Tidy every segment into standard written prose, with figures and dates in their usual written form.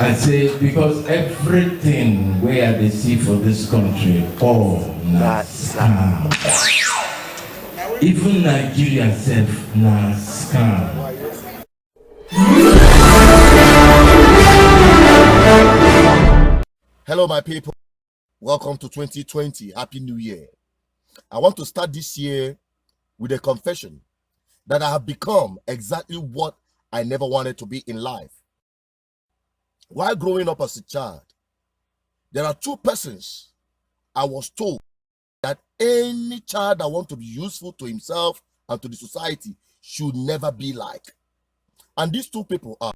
I say because everything where they see for this country, na scam. Even Nigeria self na scam. Hello, my people. Welcome to 2020. Happy New Year. I want to start this year with a confession that I have become exactly what I never wanted to be in life. While growing up as a child, there are two persons I was told that any child that wants to be useful to himself and to the society should never be like. And these two people are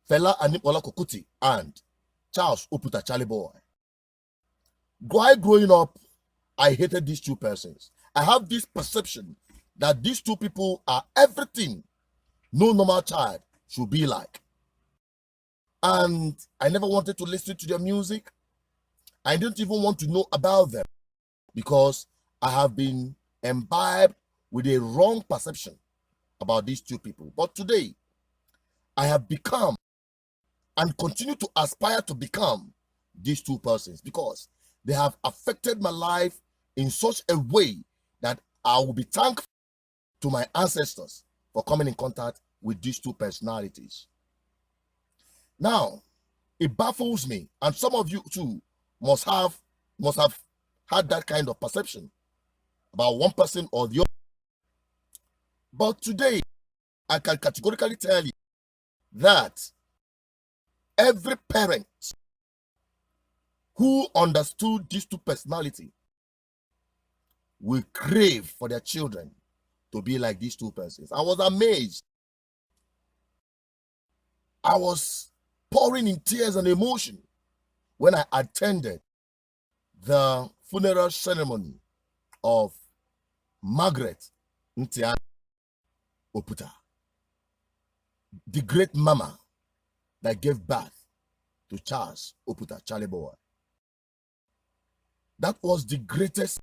Fela Aníkúọlá Kuti and Charles Oputa Charly boy. While growing up, I hated these two persons. I have this perception that these two people are everything no normal child should be like. And I never wanted to listen to their music. I didn't even want to know about them because I have been imbibed with a wrong perception about these two people. But today, I have become and continue to aspire to become these two persons because they have affected my life in such a way that I will be thankful to my ancestors for coming in contact with these two personalities. Now, it baffles me, and some of you too must have had that kind of perception about one person or the other. But today, I can categorically tell you that every parent who understood these two personalities will crave for their children to be like these two persons. I was amazed. I was pouring in tears and emotion when I attended the funeral ceremony of Margaret Oputa, the great mama that gave birth to Charles Oputa Charly boy. That was the greatest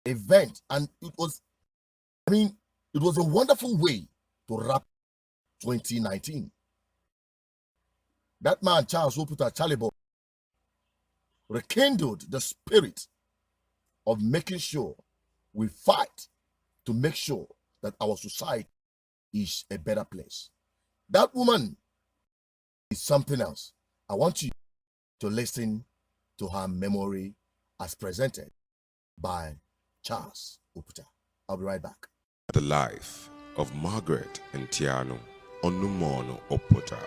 event, and it was a wonderful way to wrap 2019. That man, Charles Oputa Charly boy, rekindled the spirit of making sure we fight to make sure that our society is a better place. That woman is something else. I want you to listen to her memory as presented by Charles Oputa. I'll be right back. The life of Margaret Ntiano Onumono Oputa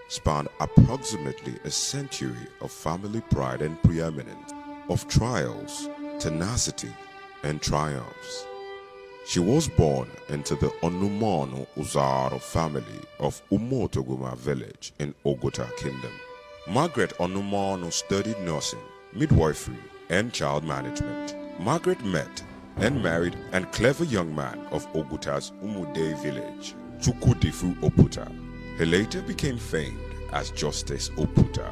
spanned approximately a century of family pride and preeminence, of trials, tenacity, and triumphs. She was born into the Onumono Uzaro family of Umotoguma village in Ogota Kingdom. Margaret Onumono studied nursing, midwifery, and child management. Margaret met and married a clever young man of Oguta's Umude village, Chukwudifu Oputa. He later became famed as Justice Oputa.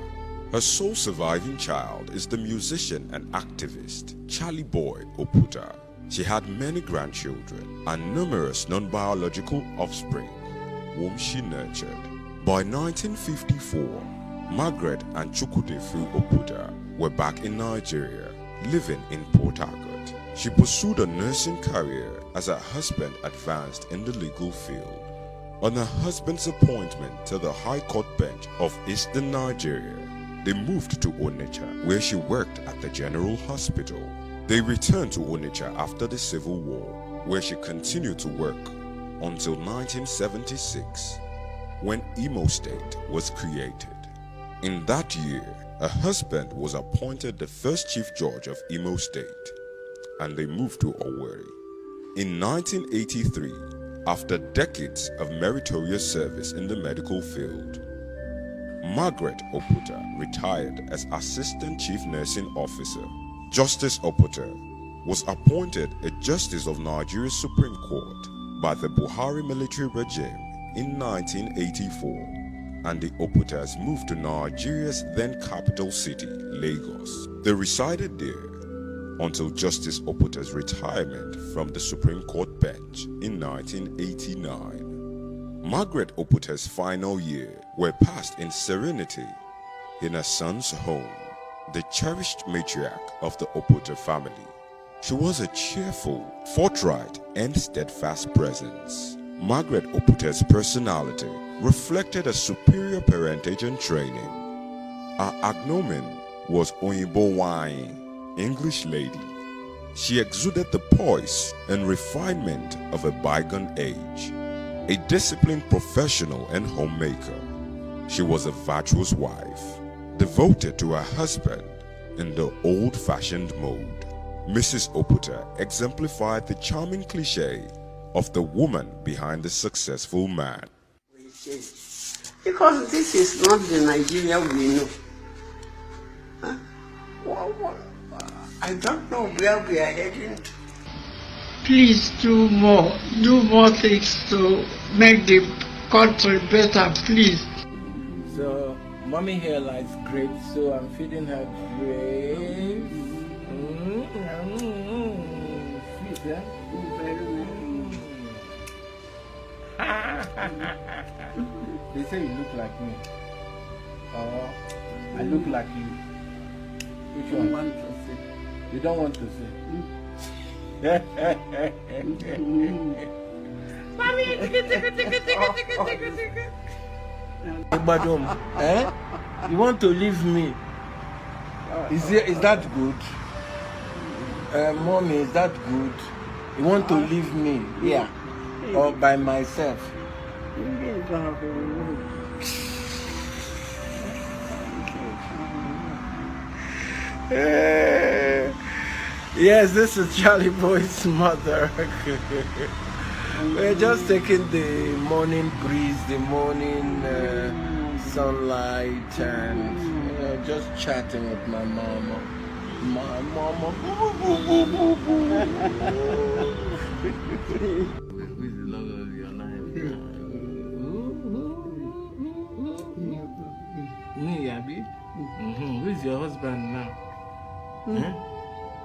Her sole surviving child is the musician and activist Charly boy Oputa. She had many grandchildren and numerous non-biological offspring whom she nurtured. By 1954, Margaret and Chukwudifu Oputa were back in Nigeria, living in Port Harcourt. She pursued a nursing career as her husband advanced in the legal field. On her husband's appointment to the High Court bench of Eastern Nigeria, they moved to Onitsha, where she worked at the General Hospital. They returned to Onitsha after the Civil War, where she continued to work until 1976, when Imo State was created. In that year, her husband was appointed the first Chief Judge of Imo State, and they moved to Owerri. In 1983, after decades of meritorious service in the medical field, Margaret Oputa retired as Assistant Chief Nursing Officer. Justice Oputa was appointed a Justice of Nigeria's Supreme Court by the Buhari military regime in 1984, and the Oputas moved to Nigeria's then capital city, Lagos. They resided there until Justice Oputa's retirement from the Supreme Court bench in 1989. Margaret Oputa's final years were passed in serenity, in her son's home, the cherished matriarch of the Oputa family. She was a cheerful, forthright, and steadfast presence. Margaret Oputa's personality reflected a superior parentage and training. Her agnomen was Oyinbo Wine, English lady. She exuded the poise and refinement of a bygone age. A disciplined professional and homemaker, she was a virtuous wife, devoted to her husband in the old-fashioned mode. Mrs. Oputa exemplified the charming cliché of the woman behind the successful man. Because this is not the Nigeria we know. Huh? I don't know where we are heading to. Please do more things to make the country better, please. So, mommy here likes grapes, so I'm feeding her grapes. Sweet, eh? They say you look like me. Oh, I look like you. Which one? I want to say. You don't want to say? Mommy, Badum, eh? You want to leave me? Is that good? Mommy, is that good? You want to leave me here or by myself? Yes, this is Charlie Boy's mother. We're just taking the morning breeze, the morning sunlight, and just chatting with my mama. My mama. Who's the love of your life? Me, Abby. Who's your husband now?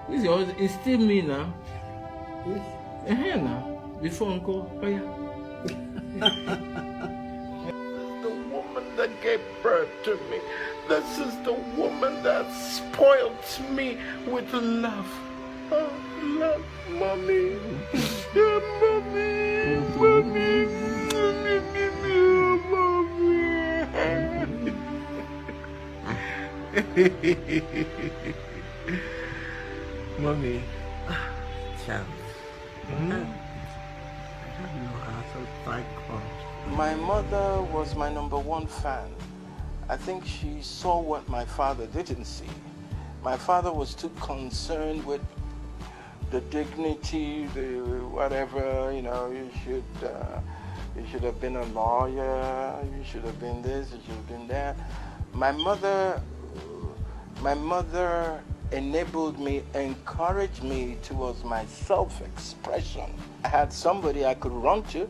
Who's your husband? It's still me now. Yes. Now. Before Uncle, oh yeah. The woman that gave birth to me. This is the woman that spoiled me with love. Oh, love, mommy. Yeah, mommy. Mommy. Mommy. Child. My mother was my #1 fan. I think she saw what my father didn't see. My father was too concerned with the dignity, the whatever, you know, you should have been a lawyer, you should have been this, you should have been that. My mother enabled me, encouraged me towards my self-expression. I had somebody I could run to,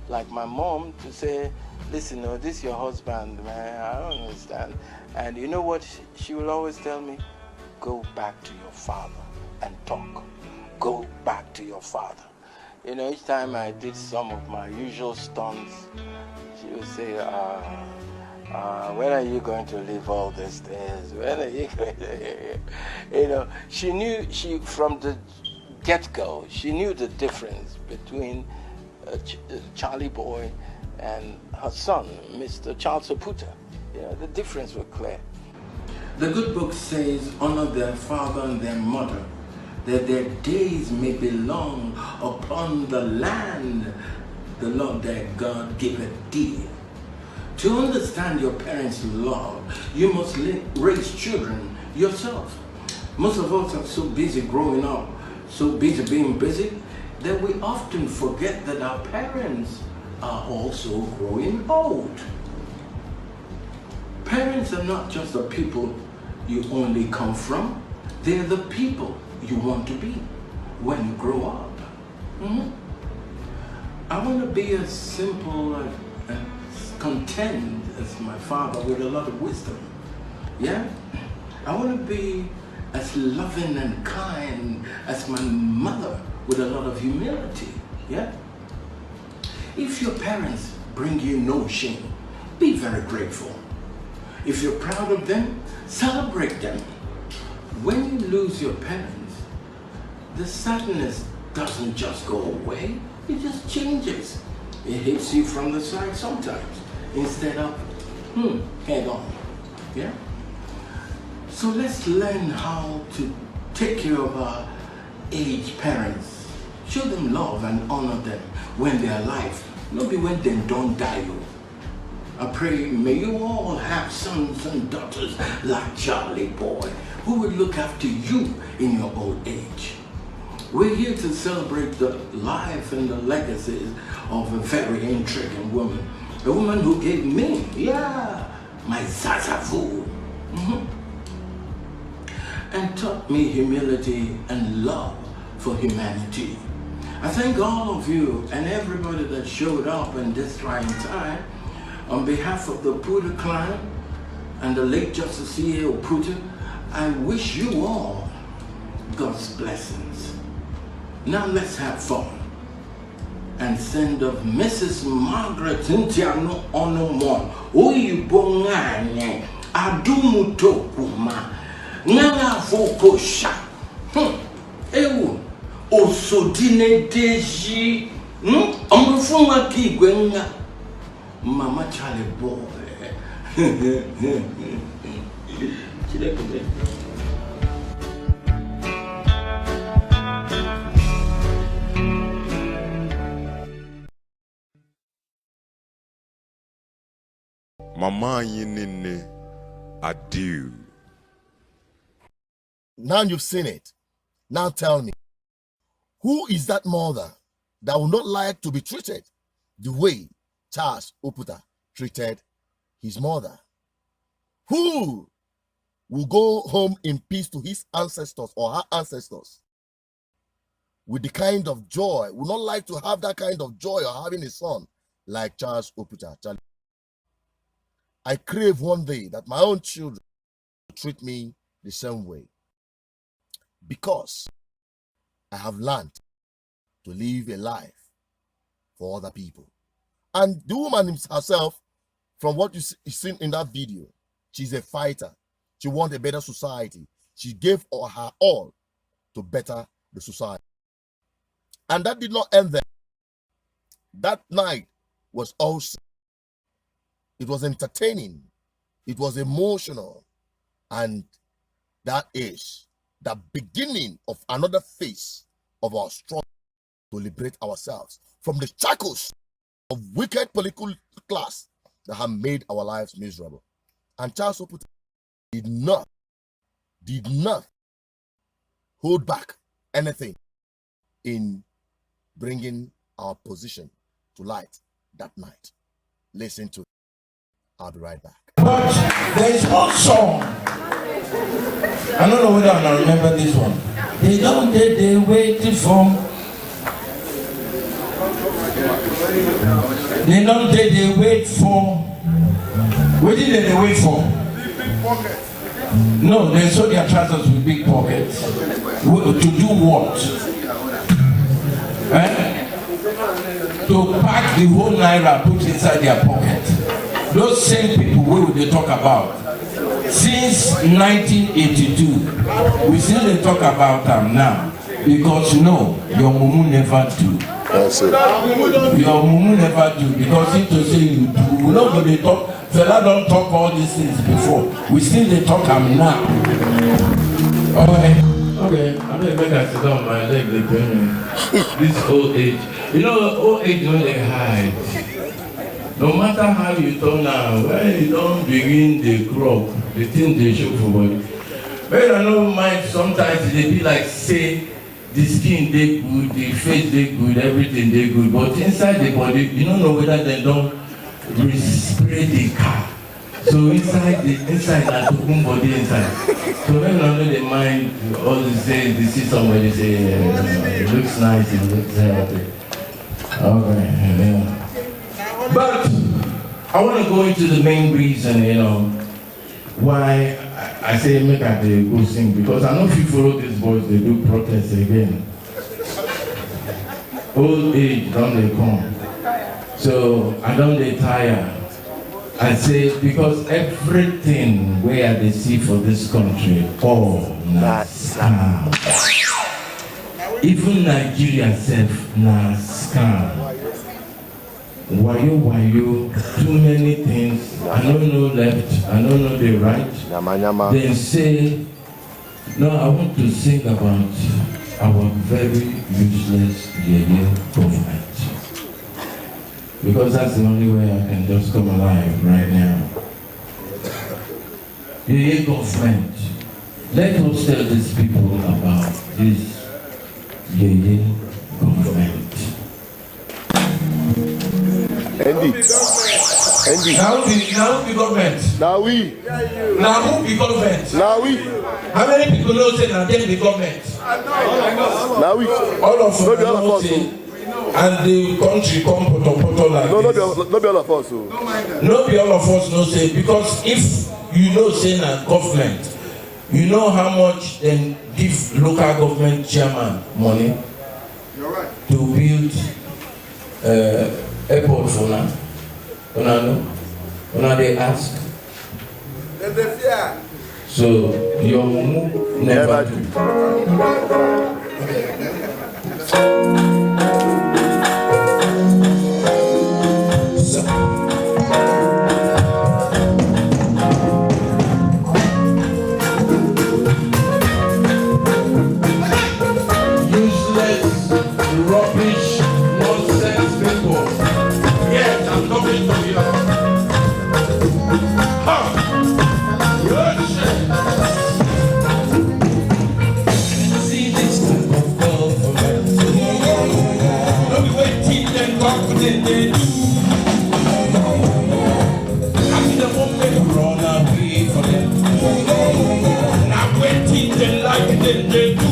like my mom, to say, listen, no, this is your husband, man, I don't understand. And you know what she will always tell me? Go back to your father and talk. Go back to your father. You know, each time I did some of my usual stunts, she would say, when are you going to leave all these things? When are you going to... You know, she knew, from the get-go, she knew the difference between Charlie Boy and her son, Mr. Charles Oputa. You know, the difference was clear. The good book says, honor their father and their mother, that their days may be long upon the land the Lord their God giveth thee. To understand your parents' love, you must raise children yourself. Most of us are so busy growing up, so busy being busy, that we often forget that our parents are also growing old. Parents are not just the people you only come from, they're the people you want to be when you grow up. I want to be as simple and content as my father with a lot of wisdom. Yeah? I want to be as loving and kind as my mother with a lot of humility. Yeah? If your parents bring you no shame, be very grateful. If you're proud of them, celebrate them. When you lose your parents, the sadness doesn't just go away, it just changes. It hits you from the side sometimes, instead of, head on, yeah? So let's learn how to take care of our aged parents. Show them love and honor them when they're alive, not be when they don't die. I pray may you all have sons and daughters like Charly boy, who will look after you in your old age. We're here to celebrate the life and the legacies of a very intriguing woman. A woman who gave me, my Zazavu. And taught me humility and love for humanity. I thank all of you and everybody that showed up in this trying time. On behalf of the Oputa clan and the late Justice C.A. Oputa, I wish you all God's blessings. Now let's have fun and send of Mrs. Margaret Ntiano Onomon Uyibonganye Adumutokuma Nana Fokosha Ewu Osodine Deji Omufunga Kigwenga Mama Charly boy. Mama yinine adieu. Now you've seen it. Now tell me, who is that mother that would not like to be treated the way Charles Oputa treated his mother? Who will go home in peace to his ancestors or her ancestors with the kind of joy, would not like to have that kind of joy of having a son like Charles Oputa? I crave one day that my own children treat me the same way, because I have learned to live a life for other people. And the woman herself, from what you seen in that video, she's a fighter. She wants a better society. She gave her all to better the society. And that did not end there. That night was awesome. It was entertaining. It was emotional. And that is the beginning of another phase of our struggle to liberate ourselves from the shackles of wicked political class that have made our lives miserable. And Charles Oputa did not hold back anything in bringing our position to light that night. Listen to it. I'll be right back. But there is one song. I don't know whether I remember this one. They waiting for. They wait for. What did they wait for? Big pockets. No, they saw their trousers with big pockets. To do what? To pack the whole Naira, put inside their pocket. Those same people, what would they talk about? Since 1982, we still they talk about them now. Because no, your mumu never do. That's it. Your mumu never do. Because if to say you do, we know when they talk, fella don't talk all these things before. We still they talk them now. Okay, I'm gonna make I sit down my leg, they pain me. This old age. You know, old age when they hide. No matter how you turn out, when you don't begin the crop, the thing they show for body. But I don't mind, sometimes they be like, say, the skin they good, the face they good, everything they good, but inside the body, you don't know whether they don't spray the car. So inside that body inside. So when I know they mind all these things, they see somebody say, it looks nice, it looks healthy. Okay, yeah. But I want to go into the main reason, why I say make I go sing, because I know if you follow these boys, they do protest again. Old age, don't they come? So I don't they tire. I say because everything where they see for this country, all na scam. Even Nigeria self na scam. Wayo, too many things. I don't know left, I don't know the right. They say, no, I want to sing about our very useless government. Because that's the only way I can just come alive right now. The government. Let us tell these people about this government. Andy. Now the government. Now we. Now who the government? Now we. How many people know say that them the government? Now we. All of us know say. And the country come poto like no, this. Not be all of us. No be all of us know say because if you know say na government, you know how much dem give local government chairman money to build airport for now. Una know? Una dey ask. So your move never do. Rubbish, nonsense people. Yes, I'm talking to you. See this type of government. Don't be waiting and confident they do. I mean, the moment run away from them. Now waiting they like it they do.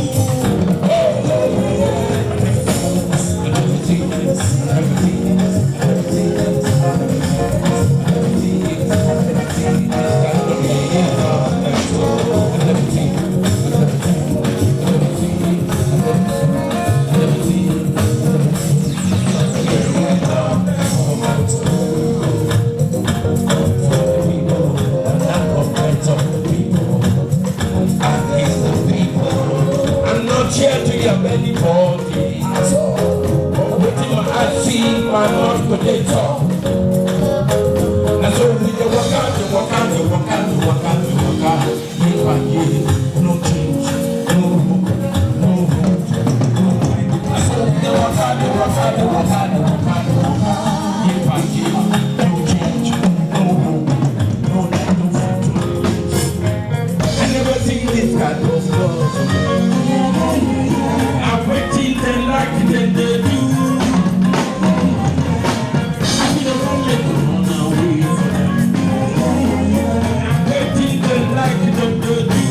I'm not here to hear anybody. But waiting I see my mouth potato. And so we go walk out. Year by year, no change, no hope. I said they walk out. Year by year, no change, no hope, no future. I never seen this kind of love. I'm waiting they like it and they do. I feel the wrong way to run away from them. I'm waiting they like it and they do.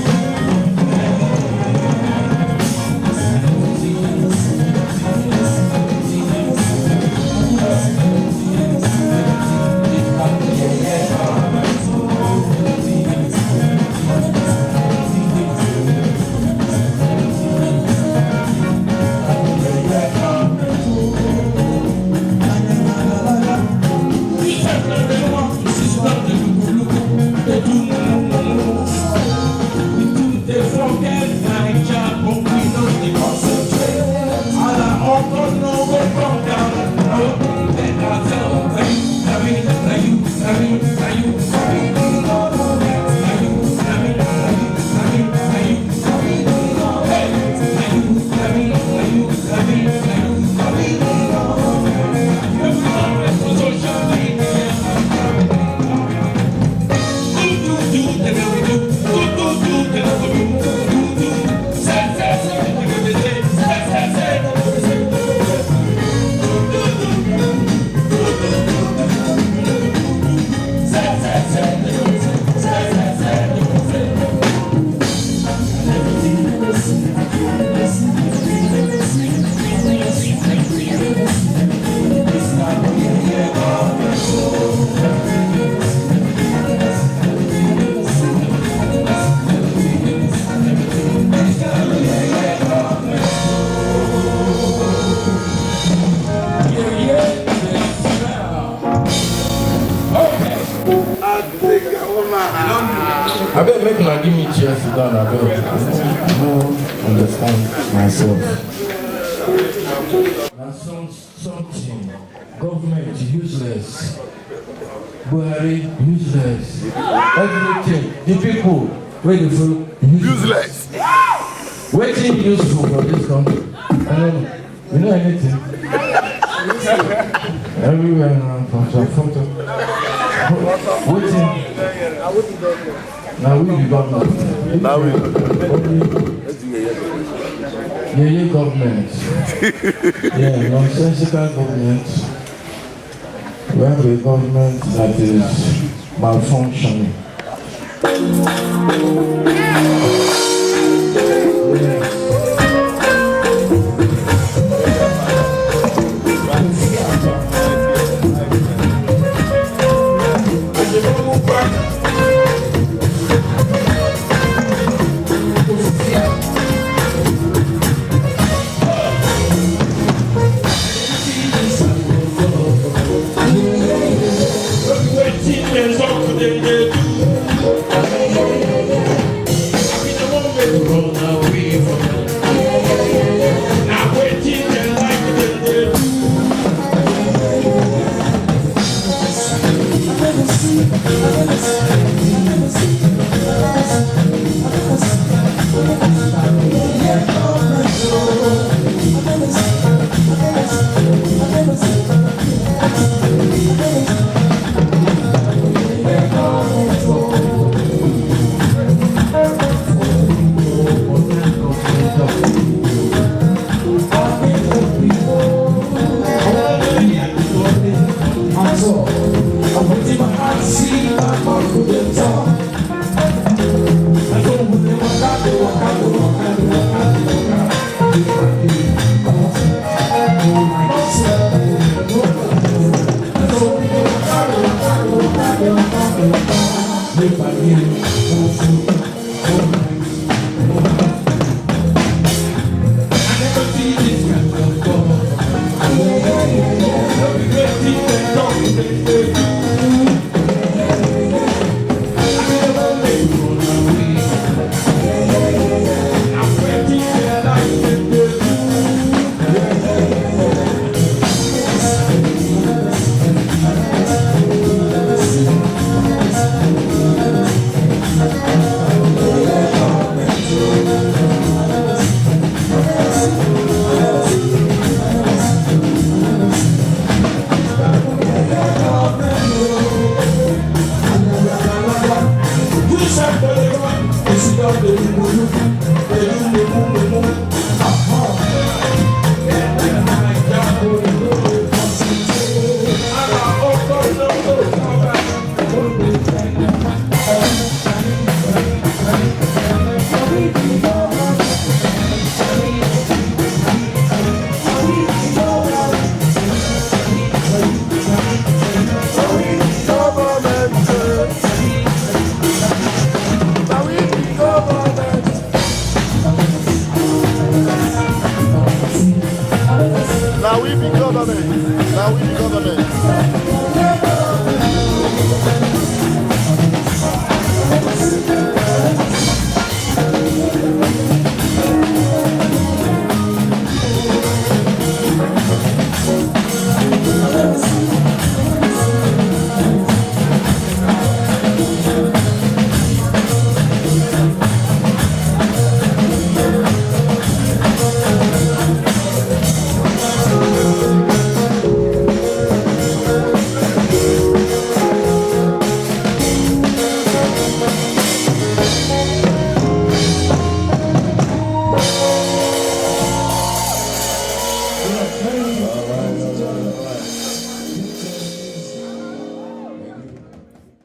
give me chance to down I don't understand myself. And something, government useless, Buhari useless, everything, the people, where the food Useless. waiting useful for this country. You know anything? Everywhere now, from some photo. Waiting. Now we the government. Now we. Yeah, government. Yeah, nonsensical government. We have a government that is malfunctioning.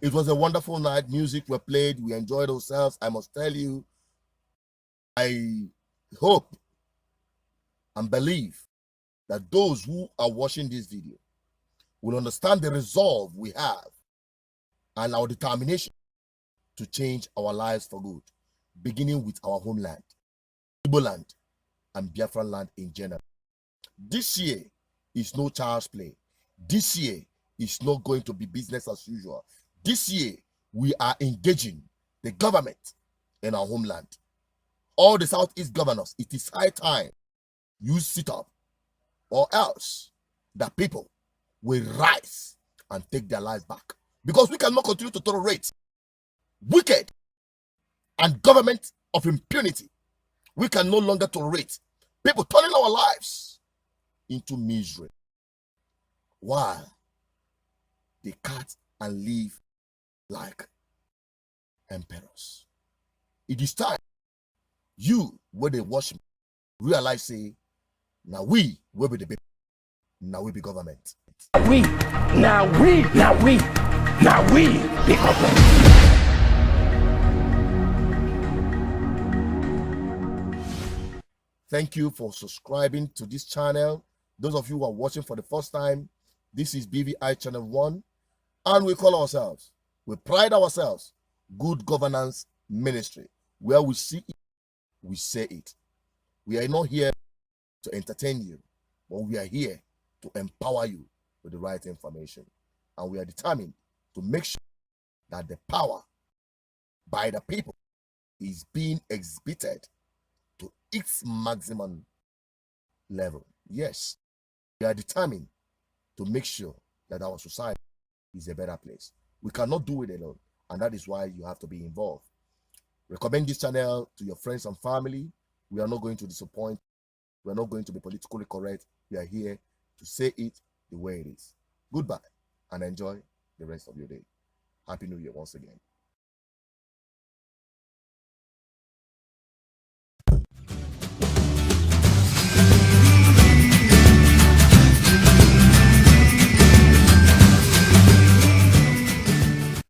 It was a wonderful night. Music were played. We enjoyed ourselves. I must tell you, I hope and believe that those who are watching this video will understand the resolve we have and our determination to change our lives for good, beginning with our homeland, Igbo land, and Biafran land in general. This year is no child's play. This year is not going to be business as usual. This year, we are engaging the government in our homeland. All the Southeast governors, it is high time you sit up, or else the people will rise and take their lives back. Because we cannot continue to tolerate wicked and government of impunity. We can no longer tolerate people turning our lives into misery while they cut and live like emperors. It is time you, where they watch me, realize, say, now we will be the people, now we be government. We be government. Thank you for subscribing to this channel. Those of you who are watching for the first time, this is BVI Channel 1, and we call ourselves, we pride ourselves, Good Governance Ministry, where we see it, we say it. We are not here to entertain you, but we are here to empower you with the right information. And we are determined to make sure that the power by the people is being exhibited to its maximum level. Yes, we are determined to make sure that our society is a better place. We cannot do it alone, and that is why you have to be involved. Recommend this channel to your friends and family. We are not going to disappoint. We are not going to be politically correct. We are here to say it the way it is. Goodbye, and enjoy the rest of your day. Happy New Year once again.